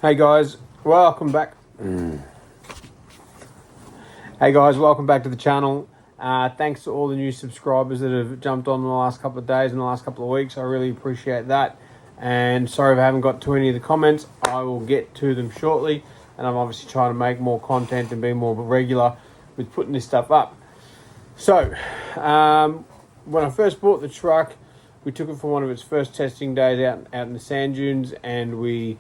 Hey guys, welcome back. Hey guys, welcome back to the channel. Thanks to all the new subscribers that have jumped on in the last couple of days and the last couple of weeks. I really appreciate that. And sorry if I haven't got to any of the comments. I will get to them shortly. And I'm obviously trying to make more content and be more regular with putting this stuff up. So, when I first bought the truck, we took it for one of its first testing days out in the sand dunes, and we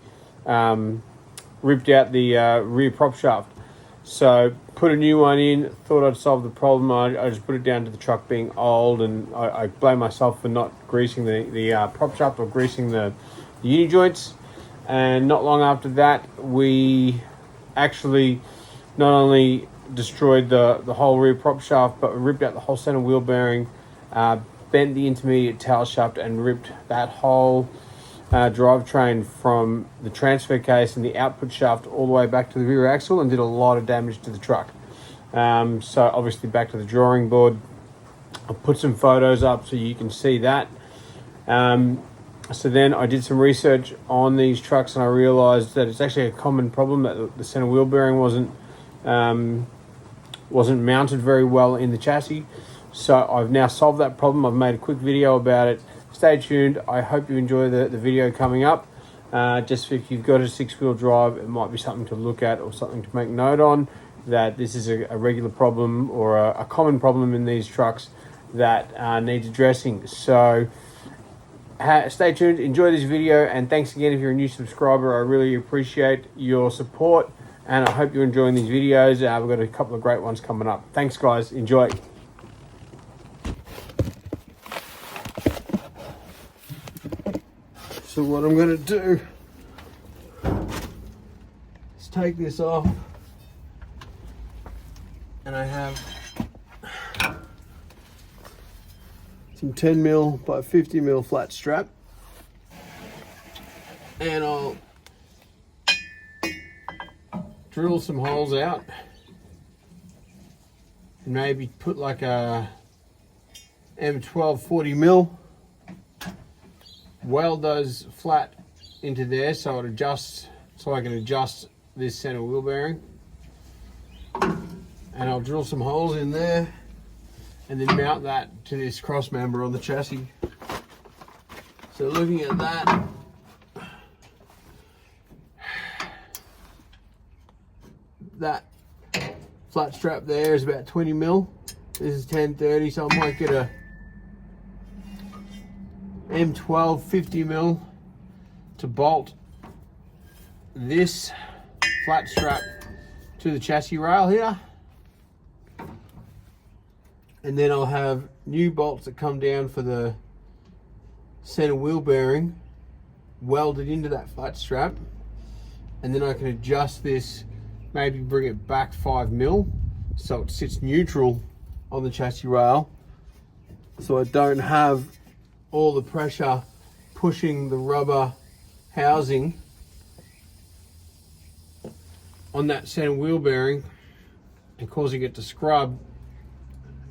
ripped out the rear prop shaft. So put a new one in, thought I'd solve the problem. I just put it down to the truck being old, and I blame myself for not greasing the prop shaft or greasing the uni joints. And not long after that, we actually not only destroyed the whole rear prop shaft, but we ripped out the whole center wheel bearing, bent the intermediate tail shaft, and ripped that whole drivetrain from the transfer case and the output shaft all the way back to the rear axle, and did a lot of damage to the truck. So obviously back to the drawing board. I'll put some photos up so you can see that. So then I did some research on these trucks, and I realized that it's actually a common problem that the center wheel bearing wasn't mounted very well in the chassis. So I've now solved that problem. I've made a quick video about it. Stay tuned. I hope you enjoy the video coming up. Just if you've got a 6-wheel drive, it might be something to look at or something to make note on, that this is a regular problem or a common problem in these trucks that needs addressing. So stay tuned, enjoy this video, and thanks again if you're a new subscriber. I really appreciate your support, and I hope you're enjoying these videos. We've got a couple of great ones coming up. Thanks guys, enjoy. So what I'm going to do is take this off, and I have some 10mm by 50mm flat strap, and I'll drill some holes out and maybe put like a M12 40mm, weld those flat into there so it adjusts, so I can adjust this center wheel bearing. And I'll drill some holes in there and then mount that to this cross member on the chassis. So looking at that flat strap there is about 20mm. This is 1030, so I might get a M12 50mm to bolt this flat strap to the chassis rail here, and then I'll have new bolts that come down for the center wheel bearing welded into that flat strap, and then I can adjust this, maybe bring it back 5mm so it sits neutral on the chassis rail, so I don't have all the pressure pushing the rubber housing on that center wheel bearing and causing it to scrub,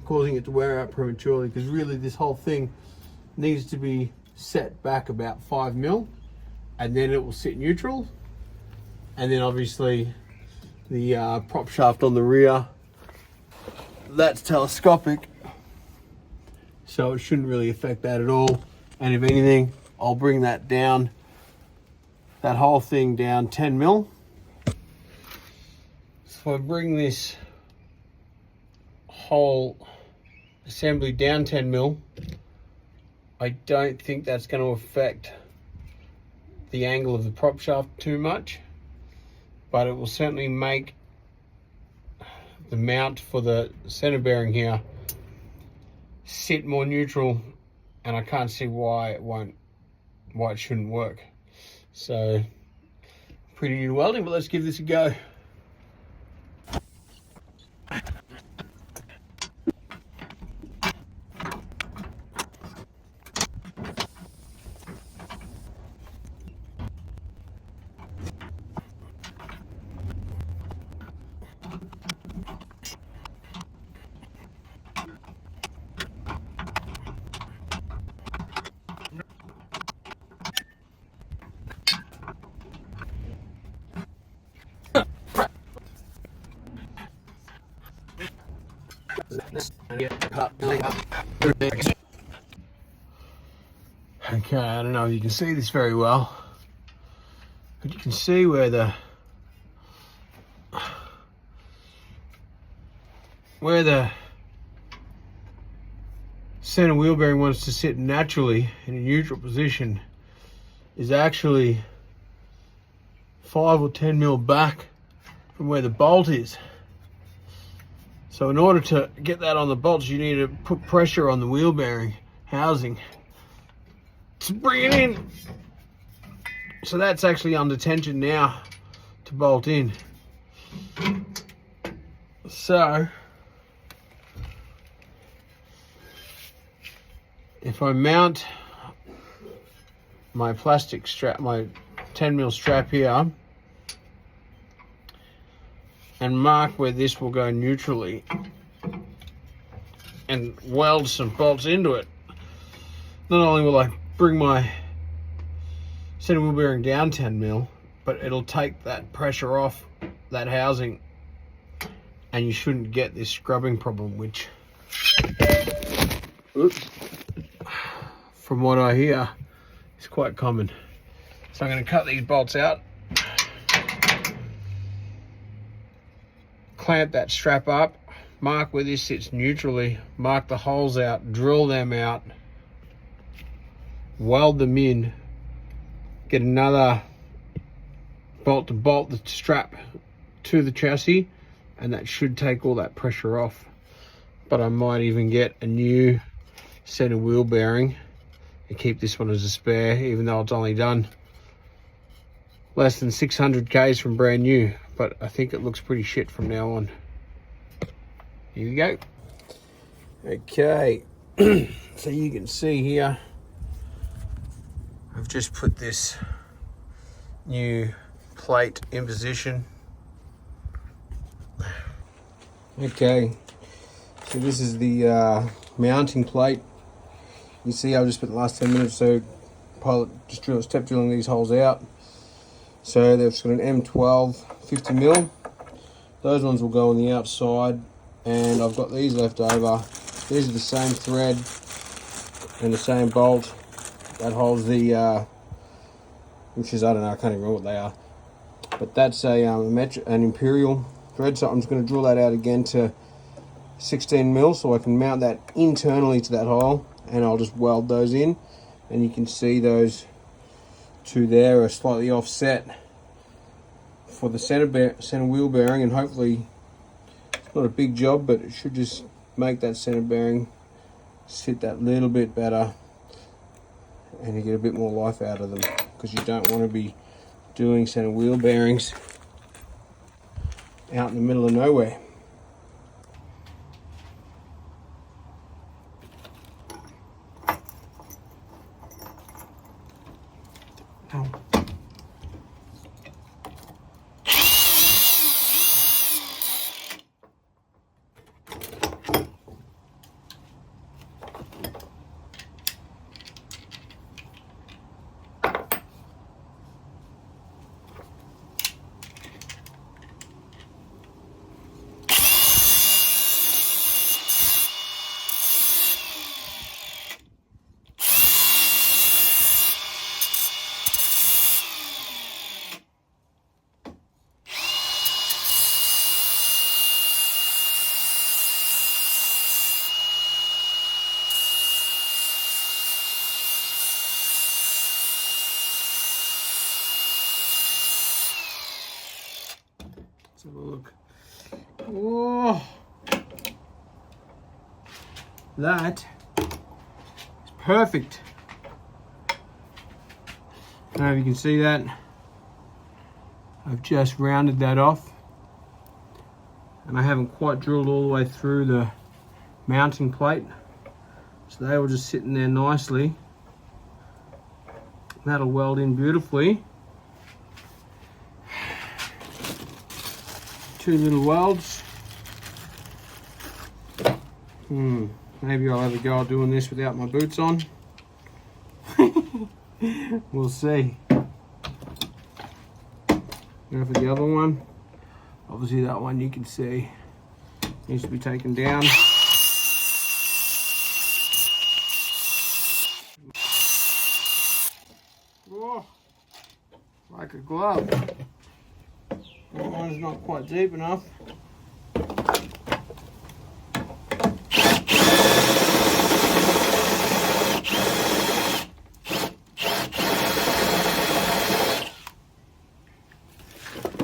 causing it to wear out prematurely, because really this whole thing needs to be set back about 5mm, and then it will sit neutral. And then obviously the prop shaft on the rear, that's telescopic, so it shouldn't really affect that at all. And if anything, I'll bring that down, that whole thing down 10mm. So I bring this whole assembly down 10mm. I don't think that's going to affect the angle of the prop shaft too much, but it will certainly make the mount for the center bearing here sit more neutral, and I can't see why it shouldn't work. So pretty new welding, but let's give this a go. Okay, I don't know if you can see this very well, but you can see where the center wheel bearing wants to sit naturally in a neutral position is actually 5 or 10 mil back from where the bolt is. So in order to get that on the bolts, you need to put pressure on the wheel bearing housing to bring it in. So that's actually under tension now to bolt in. So if I mount my plastic strap, my 10 mil strap here, and mark where this will go neutrally and weld some bolts into it, not only will I bring my center wheel bearing down 10 mil, but it'll take that pressure off that housing, and you shouldn't get this scrubbing problem, which, oops, from what I hear, is quite common. So I'm going to cut these bolts out, clamp that strap up, mark where this sits neutrally, mark the holes out, drill them out, weld them in, get another bolt to bolt the strap to the chassis, and that should take all that pressure off. But I might even get a new center wheel bearing and keep this one as a spare, even though it's only done less than 600 Ks from brand new, but I think it looks pretty shit from now on. Here we go. Okay, so you can see here, I've just put this new plate in position. Okay, so this is the mounting plate. You see I've just spent the last 10 minutes so pilot just step drilling these holes out. So they've got an M12 50 mil. Those ones will go on the outside, and I've got these left over. These are the same thread and the same bolt that holds the which is, I don't know, I can't even remember what they are, but that's an imperial thread. So I'm just going to drill that out again to 16 mil so I can mount that internally to that hole, and I'll just weld those in. And you can see those two there are slightly offset for the center wheel bearing, and hopefully it's not a big job, but it should just make that center bearing sit that little bit better, and you get a bit more life out of them, because you don't want to be doing center wheel bearings out in the middle of nowhere. Let's have a look. Oh, that is perfect. I don't know if you can see that. I've just rounded that off, and I haven't quite drilled all the way through the mounting plate, so they will just sit in there nicely. That'll weld in beautifully. Two little welds. Maybe I'll have a go at doing this without my boots on. We'll see. Go for the other one. Obviously that one you can see needs to be taken down. like a glove. That one's not quite deep enough.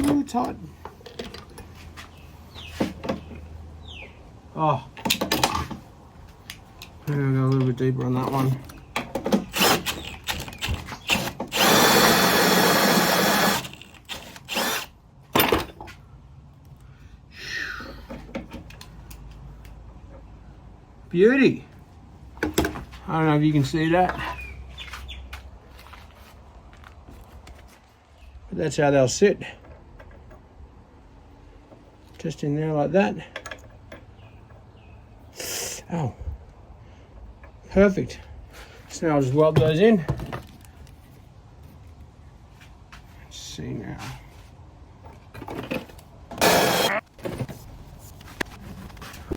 Ooh, tight. Oh, I'm gonna go a little bit deeper on that one. Beauty. I don't know if you can see that, but that's how they'll sit. Just in there like that. Oh, perfect. So now I'll just weld those in. Let's see now.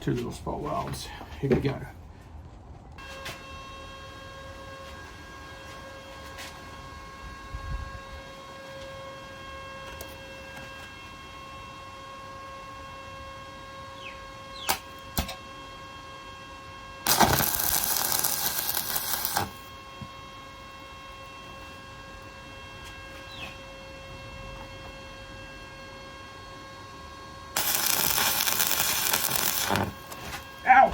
Two little spot welds. Here we go. Ow!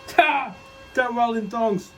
Ta! Don't weld in thongs.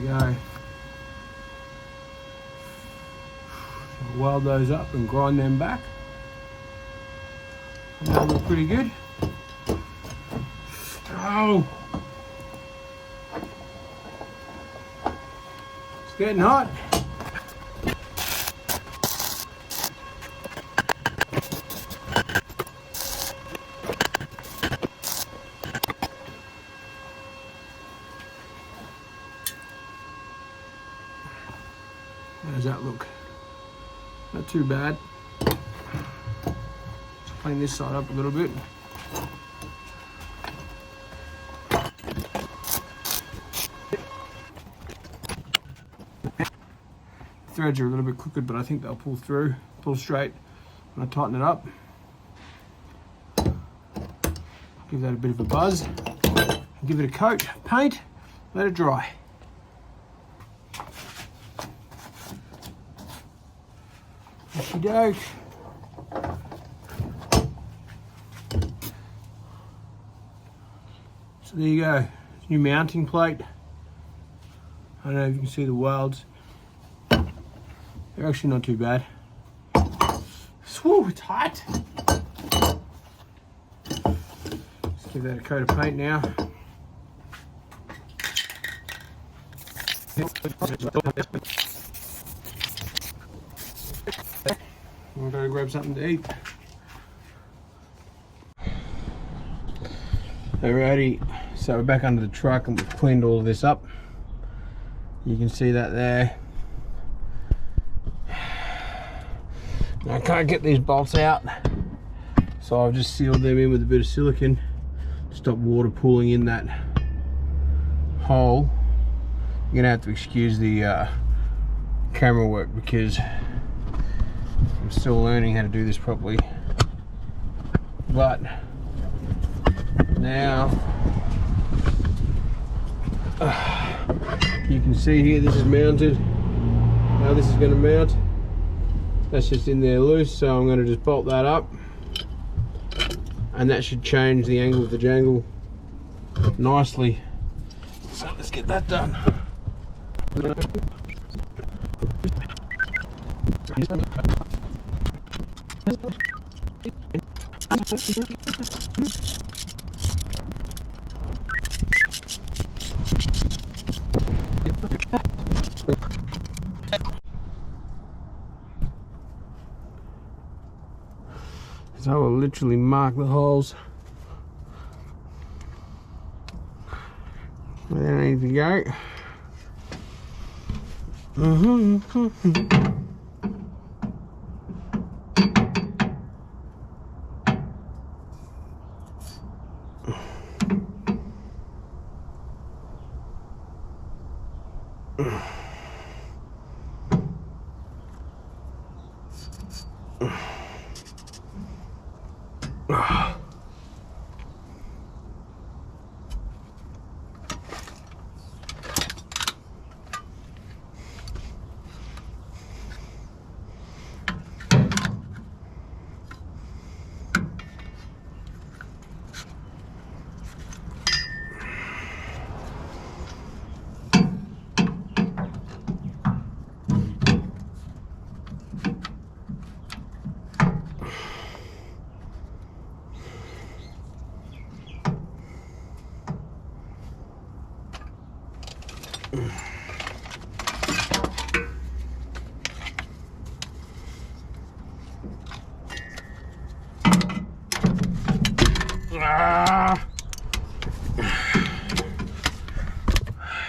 Go. Weld those up and grind them back. And that'll look pretty good. Oh! It's getting hot. How does that look? Not too bad. Let's clean this side up a little bit. Threads are a little bit crooked, but I think they'll pull straight when I tighten it up. Give that a bit of a buzz. Give it a coat, paint, let it dry. Okey-doke. So there you go, new mounting plate. I don't know if you can see the welds. They're actually not too bad. Whew, it's hot. Let's give that a coat of paint now. I'm going to grab something to eat. Alrighty, so we're back under the truck and we've cleaned all of this up. You can see that there. Now I can't get these bolts out, so I've just sealed them in with a bit of silicone to stop water pooling in that hole. You're going to have to excuse the camera work because I'm still learning how to do this properly. But now you can see here this is mounted. How this is going to mount. That's just in there loose, so I'm going to just bolt that up, and that should change the angle of the jangle nicely. So let's get that done. So I will literally mark the holes where they need to go.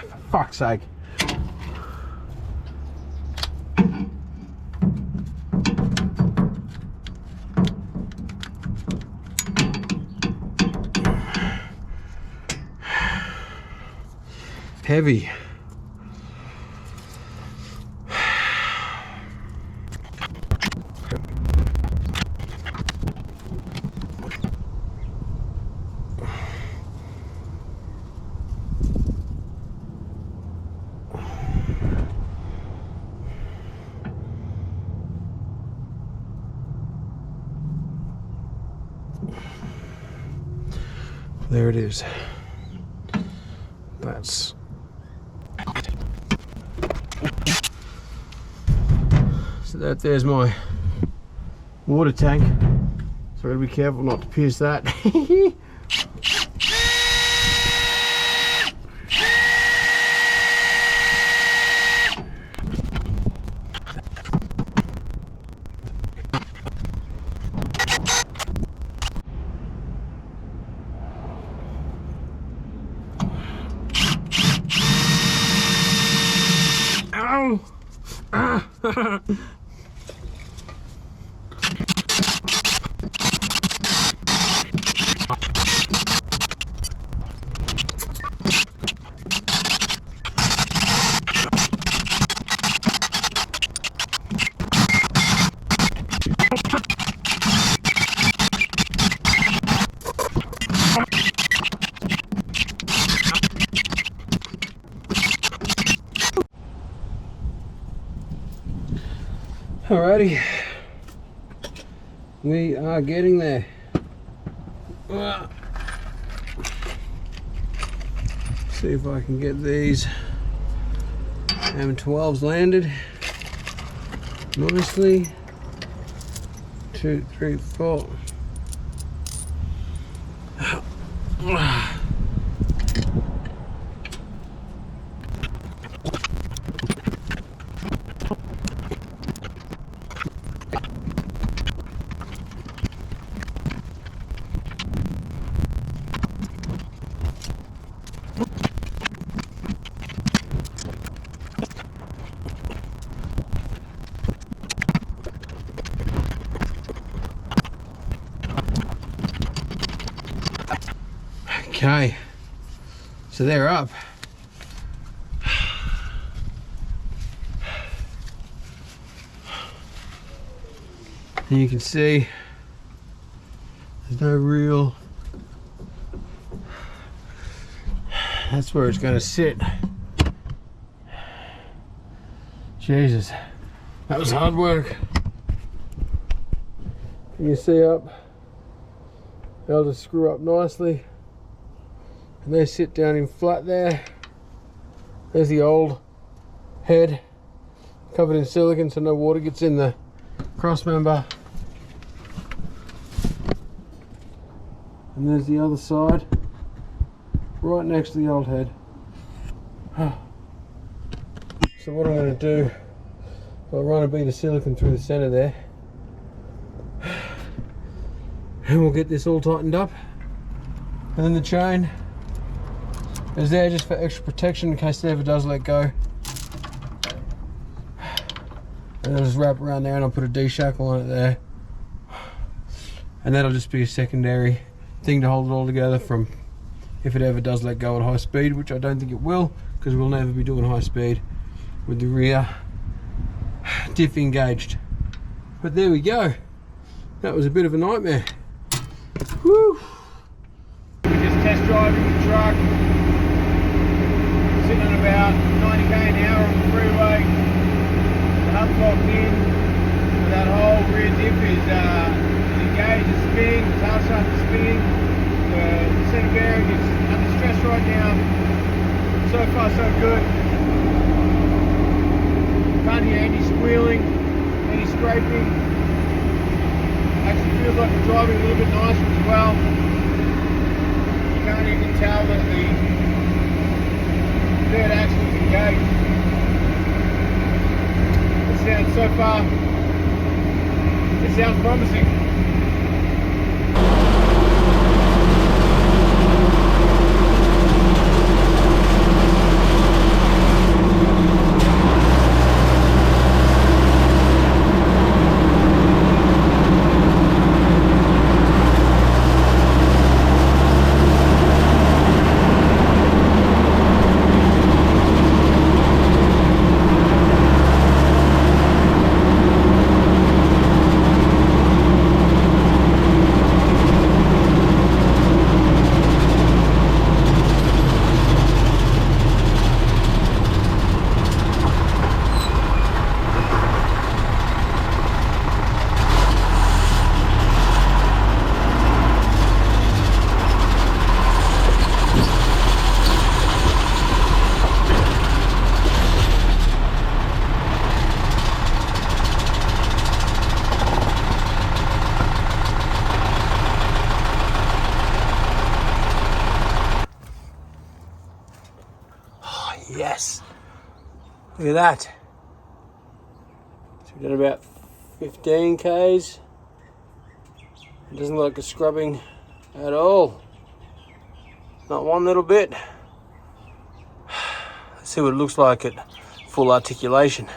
For fuck's sake. Heavy. There it is. That's so there's my water tank. So I gotta be careful not to pierce that. Ow! Ah! Alrighty, we are getting there. See if I can get these M12s landed nicely. 2, 3, 4. Okay, so they're up. And you can see there's no real, that's where it's going to sit. Jesus, that was hard work. You can see up, they'll just screw up nicely. And they sit down in flat there. There's the old head covered in silicone so no water gets in the cross member. And there's the other side, right next to the old head. So what I'm going to do, I'll run a bead of silicone through the center there, and we'll get this all tightened up. And then the chain is there just for extra protection in case it ever does let go. And I'll just wrap around there and I'll put a D-shackle on it there. And that'll just be a secondary thing to hold it all together from if it ever does let go at high speed, which I don't think it will, because we'll never be doing high speed with the rear diff engaged. But there we go. That was a bit of a nightmare. Woo! We're just test driving the truck. Sitting at about 90k an hour on the freeway. The hub's locked in. So that whole rear diff is engaged, it's spinning, the tail shaft is spinning. The center bearing is under stress right now. So far so good. Can't hear any squealing, any scraping. Actually feels like I'm driving a little bit nicer as well. You can't even tell that the third axle is engaged. It sounds so far, it sounds promising. Yes, look at that. So we've done about 15 k's. It doesn't look like it's scrubbing at all. Not one little bit. Let's see what it looks like at full articulation.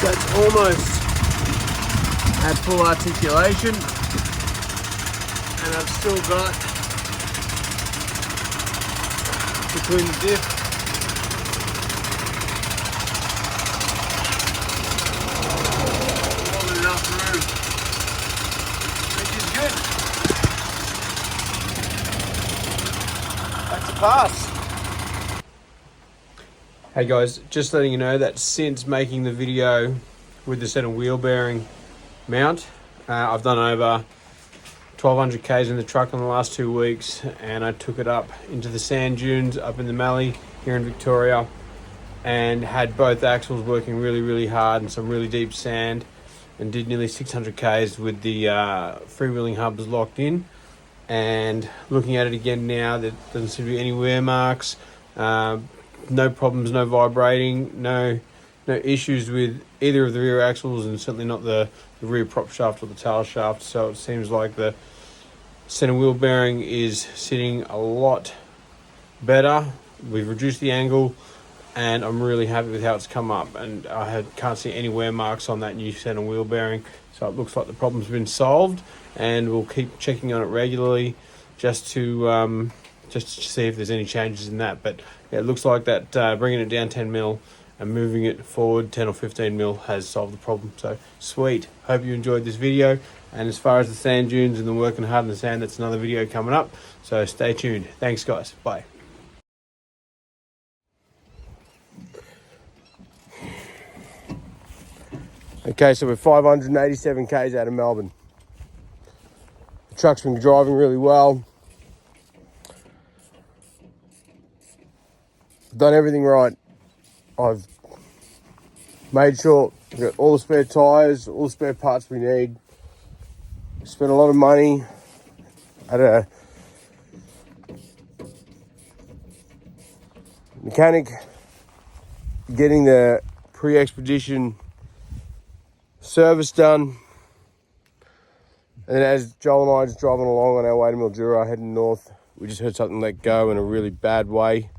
That's almost at full articulation, and I've still got between the diff more than enough room, which is good. That's a pass. Hey guys, just letting you know that since making the video with the center wheel bearing mount, I've done over 1200 k's in the truck in the last 2 weeks, and I took it up into the sand dunes up in the Mallee here in Victoria and had both axles working really hard in some really deep sand, and did nearly 600 k's with the freewheeling hubs locked in. And looking at it again now, there doesn't seem to be any wear marks. No problems, no vibrating, no issues with either of the rear axles, and certainly not the rear prop shaft or the tail shaft. So it seems like the center wheel bearing is sitting a lot better. We've reduced the angle, and I'm really happy with how it's come up, and I can't see any wear marks on that new center wheel bearing, so it looks like the problem's been solved, and we'll keep checking on it regularly just to see if there's any changes in that. But yeah, it looks like that bringing it down 10 mil and moving it forward 10 or 15 mil has solved the problem. So sweet. Hope you enjoyed this video, and as far as the sand dunes and the working hard in the sand, that's another video coming up, so stay tuned. Thanks guys, bye. Okay, so we're 587 k's out of Melbourne. The truck's been driving really well. Done everything right. I've made sure we've got all the spare tyres, all the spare parts we need. Spent a lot of money at a mechanic getting the pre-expedition service done, and then as Joel and I are just driving along on our way to Mildura heading north, we just heard something let go in a really bad way,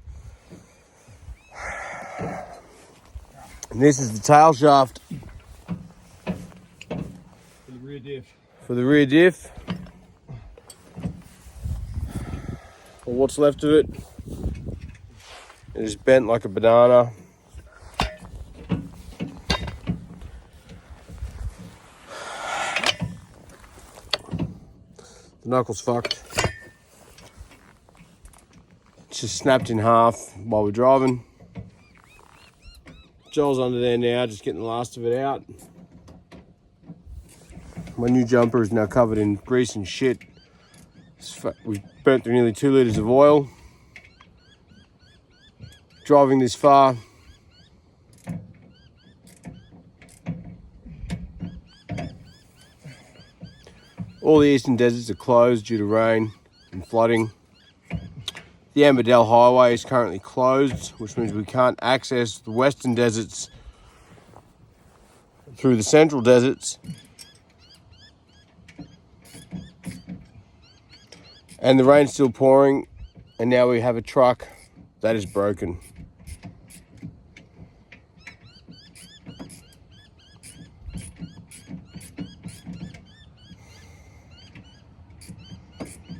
and this is the tail shaft For the rear diff. for the rear diff, or what's left of it. It is bent like a banana. The knuckle's fucked. It's just snapped in half while we're driving. Joel's under there now, just getting the last of it out. My new jumper is now covered in grease and shit. We've burnt through nearly 2 litres of oil. Driving this far, all the eastern deserts are closed due to rain and flooding. The Amberdell Highway is currently closed, which means we can't access the western deserts through the central deserts. And the rain's still pouring, and now we have a truck that is broken.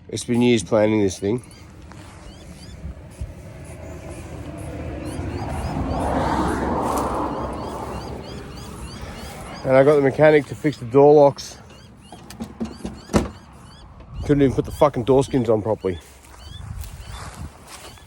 It's been years planning this thing. And I got the mechanic to fix the door locks. Couldn't even put the fucking door skins on properly.